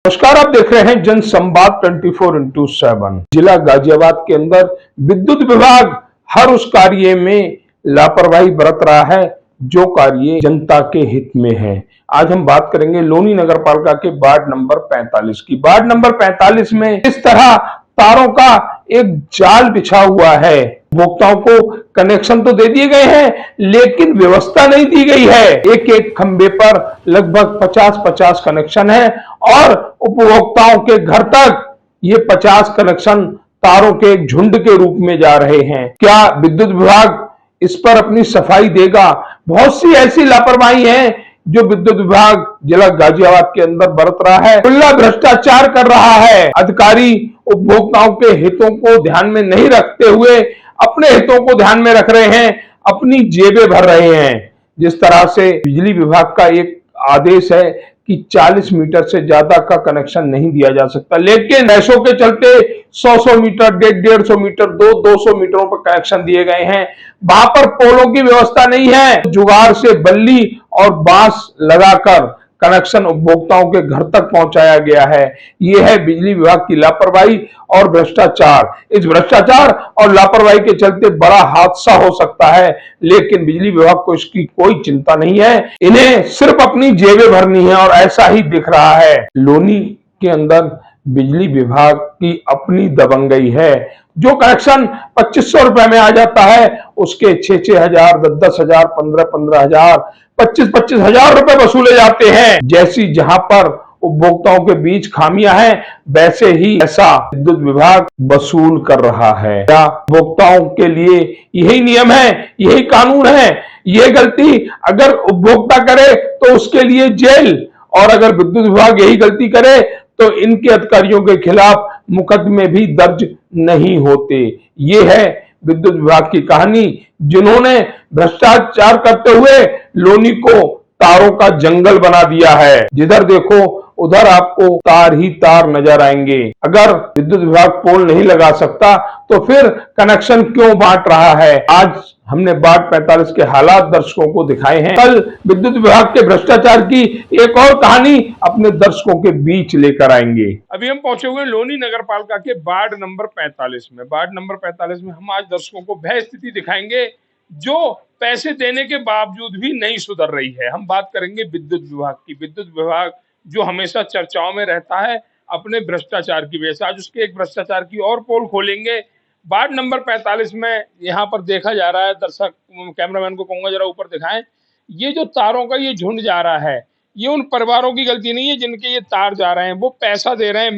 नमस्कार, आप देख रहे हैं जन संवाद 24x7। जिला गाजियाबाद के अंदर विद्युत विभाग हर उस कार्य में लापरवाही बरत रहा है जो कार्य जनता के हित में है। आज हम बात करेंगे लोनी नगर पालिका के वार्ड नंबर 45 की। वार्ड नंबर 45 में इस तरह तारों का एक जाल बिछा हुआ है। उपभोक्ताओं को कनेक्शन तो दे दिए गए हैं, लेकिन व्यवस्था नहीं दी गई है। एक एक खंबे पर लगभग 50-50 कनेक्शन है और उपभोक्ताओं के घर तक ये 50 कनेक्शन तारों के एक झुंड के रूप में जा रहे हैं। क्या विद्युत विभाग इस पर अपनी सफाई देगा? बहुत सी ऐसी लापरवाही है जो विद्युत विभाग जिला गाजियाबाद के अंदर बरत रहा है। खुला भ्रष्टाचार कर रहा है। अधिकारी उपभोक्ताओं के हितों को ध्यान में नहीं रखते हुए अपने हितों को ध्यान में रख रहे हैं, अपनी जेबें भर रहे हैं। जिस तरह से बिजली विभाग का एक आदेश है कि 40 मीटर से ज्यादा का कनेक्शन नहीं दिया जा सकता, लेकिन पैसों के चलते 100 मीटर, 150 मीटर, 200 मीटरों पर कनेक्शन दिए गए हैं। वहां पर पोलों की व्यवस्था नहीं है। जुगाड़ से बल्ली और बांस लगाकर कनेक्शन उपभोक्ताओं के घर तक पहुंचाया गया है। यह है बिजली विभाग की लापरवाही और भ्रष्टाचार। इस भ्रष्टाचार और लापरवाही के चलते बड़ा हादसा हो सकता है, लेकिन बिजली विभाग को इसकी कोई चिंता नहीं है। इन्हें सिर्फ अपनी जेबें भरनी है और ऐसा ही दिख रहा है। लोनी के अंदर बिजली विभाग की अपनी दबंगई है। जो कनेक्शन 2500 रुपए में आ जाता है, उसके 6-6 हजार, 10-10 हजार, 15-15 हजार, 25-25 हजार रुपए वसूले जाते हैं। जैसी जहां पर उपभोक्ताओं के बीच खामियां हैं, वैसे ही ऐसा विद्युत विभाग वसूल कर रहा है। क्या उपभोक्ताओं के लिए यही नियम है, यही कानून है? ये गलती अगर उपभोक्ता करे तो उसके लिए जेल, और अगर विद्युत विभाग यही गलती करे तो इनके अधिकारियों के खिलाफ मुकदमे भी दर्ज नहीं होते। ये है विद्युत विभाग की कहानी, जिन्होंने भ्रष्टाचार करते हुए लोनी को तारों का जंगल बना दिया है। जिधर देखो उधर आपको तार ही तार नजर आएंगे। अगर विद्युत विभाग पोल नहीं लगा सकता तो फिर कनेक्शन क्यों बांट रहा है? आज हमने वार्ड 45 के हालात दर्शकों को दिखाए हैं। कल विद्युत विभाग के भ्रष्टाचार की एक और कहानी अपने दर्शकों के बीच लेकर आएंगे। अभी हम पहुंचे हुए लोनी नगर पालिका के वार्ड नंबर 45 में। वार्ड नंबर 45 में हम आज दर्शकों को वह स्थिति दिखाएंगे जो पैसे देने के बावजूद भी नहीं सुधर रही है। हम बात करेंगे विद्युत विभाग की। विद्युत विभाग जो हमेशा चर्चाओं में रहता है अपने भ्रष्टाचार की वजह से, आज उसके एक भ्रष्टाचार की और पोल खोलेंगे। वार्ड नंबर 45 में यहाँ पर देखा जा रहा है, दर्शक कैमरामैन को कहूंगा जरा ऊपर दिखाएं, ये जो तारों का ये झुंड जा रहा है, ये उन परिवारों की गलती नहीं है जिनके ये तार जा रहे हैं। वो पैसा दे रहे हैं,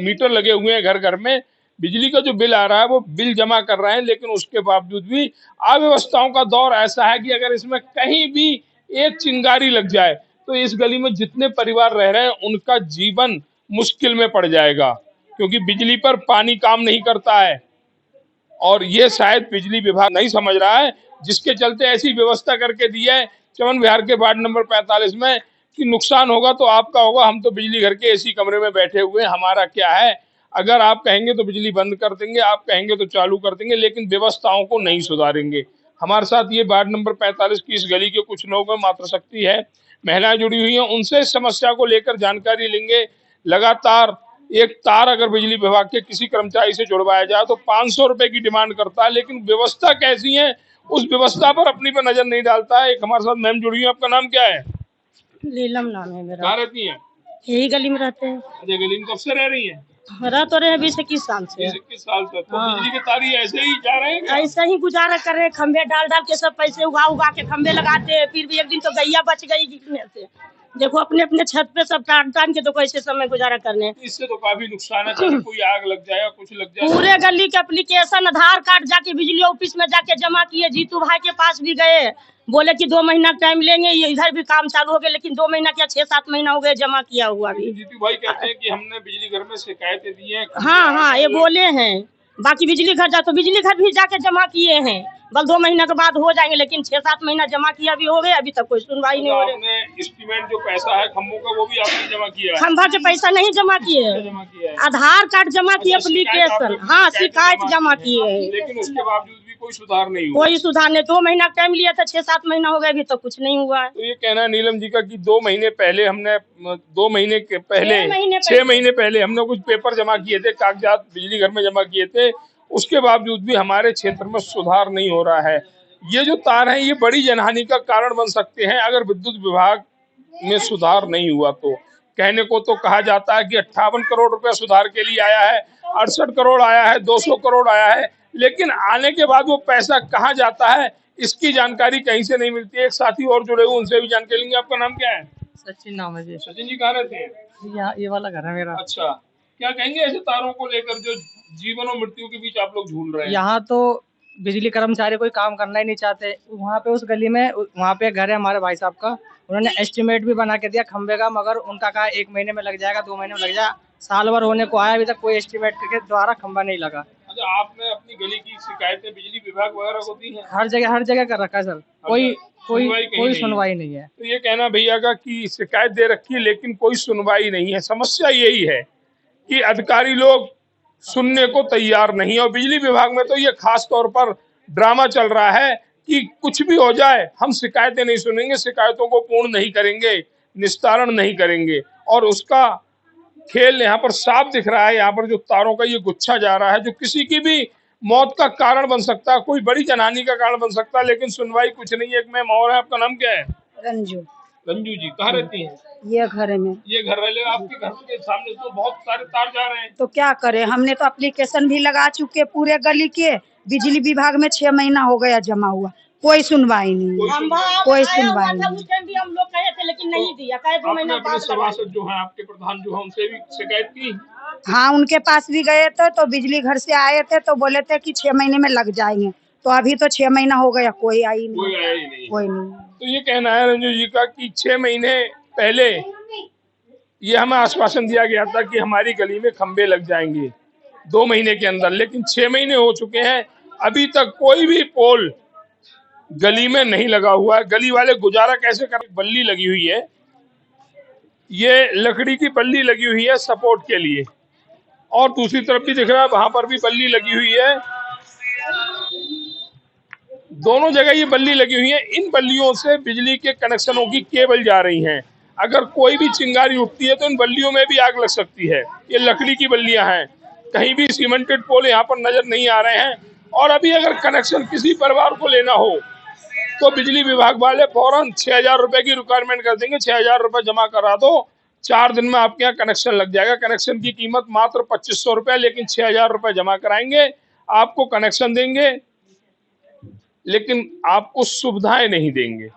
मीटर लगे हुए हैं घर घर में, बिजली का जो बिल आ रहा है वो बिल जमा कर रहे हैं, लेकिन उसके बावजूद भी अव्यवस्थाओं का दौर ऐसा है कि अगर इसमें कहीं भी एक चिंगारी लग जाए तो इस गली में जितने परिवार रह रहे हैं उनका जीवन मुश्किल में पड़ जाएगा, क्योंकि बिजली पर पानी काम नहीं करता है और ये शायद बिजली विभाग नहीं समझ रहा है, जिसके चलते ऐसी व्यवस्था करके दी है चमन विहार के वार्ड नंबर 45 में कि नुकसान होगा तो आपका होगा। हम तो बिजली घर के एसी कमरे में बैठे हुए हैं, हमारा क्या है? अगर आप कहेंगे तो बिजली बंद कर देंगे, आप कहेंगे तो चालू कर देंगे, लेकिन व्यवस्थाओं को नहीं सुधारेंगे। हमारे साथ ये वार्ड नंबर 45 की इस गली के कुछ लोग हैं, मातृशक्ति है, महिलाएं जुड़ी हुई हैं, उनसे इस समस्या को लेकर जानकारी लेंगे। लगातार एक तार अगर बिजली विभाग के किसी कर्मचारी से जुड़वाया जाए तो 500 रुपए की डिमांड करता है, लेकिन व्यवस्था कैसी है उस व्यवस्था पर अपनी पर नजर नहीं डालता है। एक हमारे साथ मैम जुड़ी हुई है, आपका नाम क्या है? नीलम नाम है मेरा। कहाँ रहती है? यही गली में रहते हैं। अच्छा, गली में कब से रह रही है? रह तो रहे 20-21 साल से। 21 साल तक तो हाँ। बिजली के तार ही ऐसे ही जा रहे हैं क्या? ऐसे ही गुजारा कर रहे, खंभे डाल डाल के सब पैसे उगा उगा के खंभे लगाते हैं। फिर भी एक दिन तो गैया बच गई गिरने से। देखो अपने अपने छत पे सब टान के तो कैसे समय गुजारा करने। इससे तो काफी नुकसान है, चाहे कोई आग लग जाए या कुछ लग जाए। पूरे गली के एप्लीकेशन आधार कार्ड जाके बिजली ऑफिस में जाके जमा किए। जीतू भाई के पास भी गए, बोले कि 2 महीना टाइम लेंगे, ये इधर भी काम चालू हो गया, लेकिन 2 महीना क्या 6-7 महीना हो गए जमा किया हुआ भी। जीतू भाई कहते हैं कि हमने बिजली घर में शिकायतें दी हैं। हाँ, ये बोले हैं। बाकी बिजली घर तो बिजली घर भी जाके जमा किए हैं, बल 2 महीना के बाद हो जाएंगे, लेकिन 6-7 महीना जमा किया भी हो गए, अभी तक कोई सुनवाई नहीं हो रही। आपने एस्टीमेट जो पैसा है खंभों का वो भी आपने जमा किया है? खंभा के पैसा नहीं जमा किए, आधार कार्ड जमा किए, एप्लीकेशन, हाँ शिकायत जमा किए हैं, लेकिन उसके बावजूद भी कोई सुधार नहीं हुआ। कोई सुधार नहीं, 2 महीना टाइम लिया था, 6-7 महीना हो गया, अभी तक कुछ नहीं हुआ है। तो ये कहना है नीलम जी का कि 2 महीने पहले हमने 2 महीने के पहले 6 महीने पहले हमने कुछ पेपर जमा किए थे, कागजात बिजली घर में जमा किए थे, उसके बावजूद भी हमारे क्षेत्र में सुधार नहीं हो रहा है। ये जो तार हैं ये बड़ी जनहानि का कारण बन सकते हैं अगर विद्युत विभाग में सुधार नहीं हुआ तो। कहने को तो कहा जाता है कि 58 करोड़ रुपए सुधार के लिए आया है, 68 करोड़ आया है, 200 करोड़ आया है, लेकिन आने के बाद वो पैसा कहाँ जाता है इसकी जानकारी कहीं से नहीं मिलती है। एक साथी और जुड़े हुए, उनसे भी जानकारी लेंगे। आपका नाम क्या है? सचिन नाम है जी। सचिन जी कहाँ रहते हैं? यहाँ ये वाला घर है मेरा। अच्छा, क्या कहेंगे ऐसे तारों को लेकर जो जीवन और मृत्यु के बीच आप लोग झूल रहे हैं? यहाँ तो बिजली कर्मचारी कोई काम करना ही नहीं चाहते। वहाँ पे उस गली में वहाँ पे घर है हमारे भाई साहब का, उन्होंने एस्टिमेट भी बना के दिया खंबे का, मगर उनका कहा 1 महीने में लग जाएगा, 2 महीने में लग जाएगा, साल भर होने को आया, अभी तक कोई एस्टिमेट के द्वारा खंबा नहीं लगा। अच्छा, आपने अपनी गली की शिकायतें बिजली विभाग वगैरह को दी हैं? हर जगह कर रखा है सर, कोई सुनवाई नहीं है। तो ये कहना भैया का कि शिकायत दे रखी है लेकिन कोई सुनवाई नहीं है। समस्या यही है कि अधिकारी लोग सुनने को तैयार नहीं है और बिजली विभाग में तो ये खास तौर पर ड्रामा चल रहा है कि कुछ भी हो जाए हम शिकायतें नहीं सुनेंगे, शिकायतों को पूर्ण नहीं करेंगे, निस्तारण नहीं करेंगे। और उसका खेल यहाँ पर साफ दिख रहा है। यहाँ पर जो तारों का ये गुच्छा जा रहा है जो किसी की भी मौत का कारण बन सकता है, कोई बड़ी जनहानि का कारण बन सकता है, लेकिन सुनवाई कुछ नहीं है। एक मैम और है, आपका नाम क्या है? रंजू। रंजू जी कहाँ रहती हैं? ये घर में। ये घर वाले आपके घर के सामने तो बहुत सारे तार जा रहे हैं। तो क्या करें, हमने तो एप्लीकेशन भी लगा चुके पूरे गली के, बिजली विभाग में 6 महीना हो गया जमा हुआ, कोई सुनवाई नहीं, कोई सुनवाई नहीं। उस टाइम भी हम लोग कहे थे लेकिन नहीं दिया, कहे 2 महीना अपने सभासद जो है आपके प्रधान जो है उनसे भी शिकायत की? हाँ, उनके पास भी गए थे तो बिजली घर से आए थे तो बोले थे कि 6 महीने में लग जाएंगे, तो अभी तो 6 महीना हो गया, कोई आई नहीं, कोई आया ही नहीं। कोई नहीं। तो ये कहना है रंजू जी का कि 6 महीने पहले ये हमें आश्वासन दिया गया था कि हमारी गली में खंबे लग जाएंगे 2 महीने के अंदर, लेकिन 6 महीने हो चुके हैं, अभी तक कोई भी पोल गली में नहीं लगा हुआ है। गली वाले गुजारा कैसे कर? बल्ली लगी हुई है, ये लकड़ी की बल्ली लगी हुई है सपोर्ट के लिए, और दूसरी तरफ भी दिख रहा है वहां पर भी बल्ली लगी हुई है। दोनों जगह ये बल्ली लगी हुई है। इन बल्लियों से बिजली के कनेक्शनों की केबल जा रही हैं। अगर कोई भी चिंगारी उठती है तो इन बल्लियों में भी आग लग सकती है। ये लकड़ी की बल्लियां हैं, कहीं भी सीमेंटेड पोल यहाँ पर नजर नहीं आ रहे हैं। और अभी अगर कनेक्शन किसी परिवार को लेना हो तो बिजली विभाग वाले फौरन 6,000 रुपए की रिक्वायरमेंट कर देंगे। 6,000 रुपए जमा करा दो, 4 दिन में आपके यहाँ कनेक्शन लग जाएगा। कनेक्शन की कीमत मात्र 2500 रुपए, लेकिन 6,000 रुपए जमा कराएंगे, आपको कनेक्शन देंगे, लेकिन आपको सुविधाएं नहीं देंगे।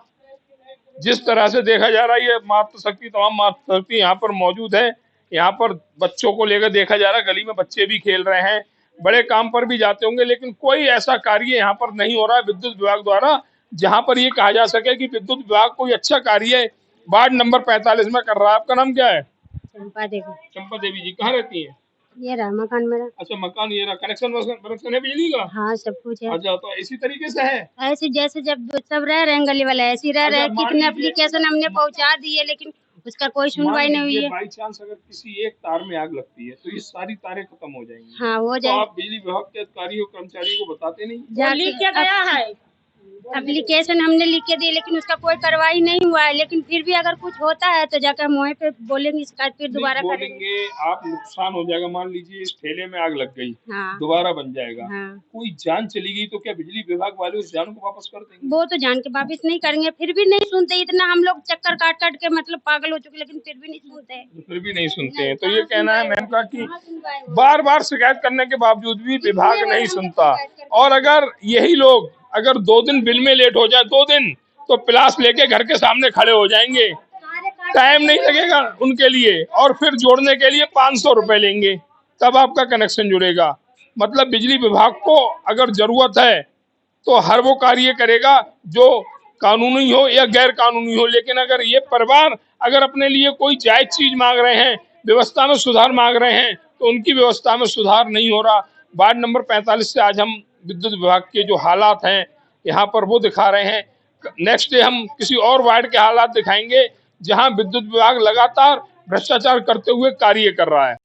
जिस तरह से देखा जा रहा है ये मातृशक्ति, तमाम मातृशक्ति यहाँ पर मौजूद है। यहाँ पर बच्चों को लेकर देखा जा रहा है, गली में बच्चे भी खेल रहे हैं, बड़े काम पर भी जाते होंगे, लेकिन कोई ऐसा कार्य यहाँ पर नहीं हो रहा है विद्युत विभाग द्वारा जहाँ पर ये कहा जा सके कि विद्युत विभाग कोई अच्छा कार्य वार्ड नंबर 45 में कर रहा है। आपका नाम क्या है? चंपा देवी। चंपा देवी जी कहाँ रहती है? ये रहा मकान मेरा। अच्छा, मकान ये रहा। कनेक्शन है बिजली का? हाँ, सब कुछ है। अच्छा, तो इसी तरीके से है ऐसे जैसे जब सब रह रहे हैं गली वाले ऐसे रह रहे हैं। अच्छा, मान कितने लीजिए- एप्लीकेशन हमने पहुंचा दिए लेकिन उसका कोई सुनवाई नहीं हुई है। बाई चांस अगर किसी एक तार में आग लगती है तो ये सारी तारें खत्म हो जाएंगी। हाँ, हो तो जाए। आप बिजली विभाग के अधिकारियों कर्मचारियों को बताते नहीं? लिख के गया है, एप्लीकेशन हमने लिख के दी लेकिन उसका कोई कार्रवाई नहीं हुआ है। लेकिन फिर भी अगर कुछ होता है तो जाकर हम वहीं पे बोलेंगे, शिकायत फिर दोबारा करेंगे। बोलेंगे आप, नुकसान हो जाएगा। मान लीजिए इस ठेले में आग लग गई, हाँ, दोबारा बन जाएगा, हाँ। कोई जान चली गई तो क्या बिजली विभाग वाले उस जान को वापस कर देंगे? वो तो जान के वापिस नहीं करेंगे, फिर भी नहीं सुनते। इतना हम लोग चक्कर काट काट के मतलब पागल हो चुके, लेकिन फिर भी नहीं सुनते। फिर भी नहीं सुनते हैं। तो ये कहना है मैम का कि बार बार शिकायत करने के बावजूद भी विभाग नहीं सुनता। और अगर यही लोग अगर 2 दिन बिल में लेट हो जाए, 2 दिन, तो प्लास लेके घर के सामने खड़े हो जाएंगे, टाइम नहीं लगेगा उनके लिए, और फिर जोड़ने के लिए 500 रुपए लेंगे, तब आपका कनेक्शन जुड़ेगा। मतलब बिजली विभाग को अगर जरूरत है तो हर वो कार्य करेगा जो कानूनी हो या गैर कानूनी हो। लेकिन अगर ये परिवार अगर अपने लिए कोई जायज चीज मांग रहे हैं, व्यवस्था में सुधार मांग रहे हैं, तो उनकी व्यवस्था में सुधार नहीं हो रहा। वार्ड नंबर 45 से आज हम विद्युत विभाग के जो हालात हैं यहाँ पर वो दिखा रहे हैं। नेक्स्ट डे हम किसी और वार्ड के हालात दिखाएंगे जहां विद्युत विभाग लगातार भ्रष्टाचार करते हुए कार्य कर रहा है।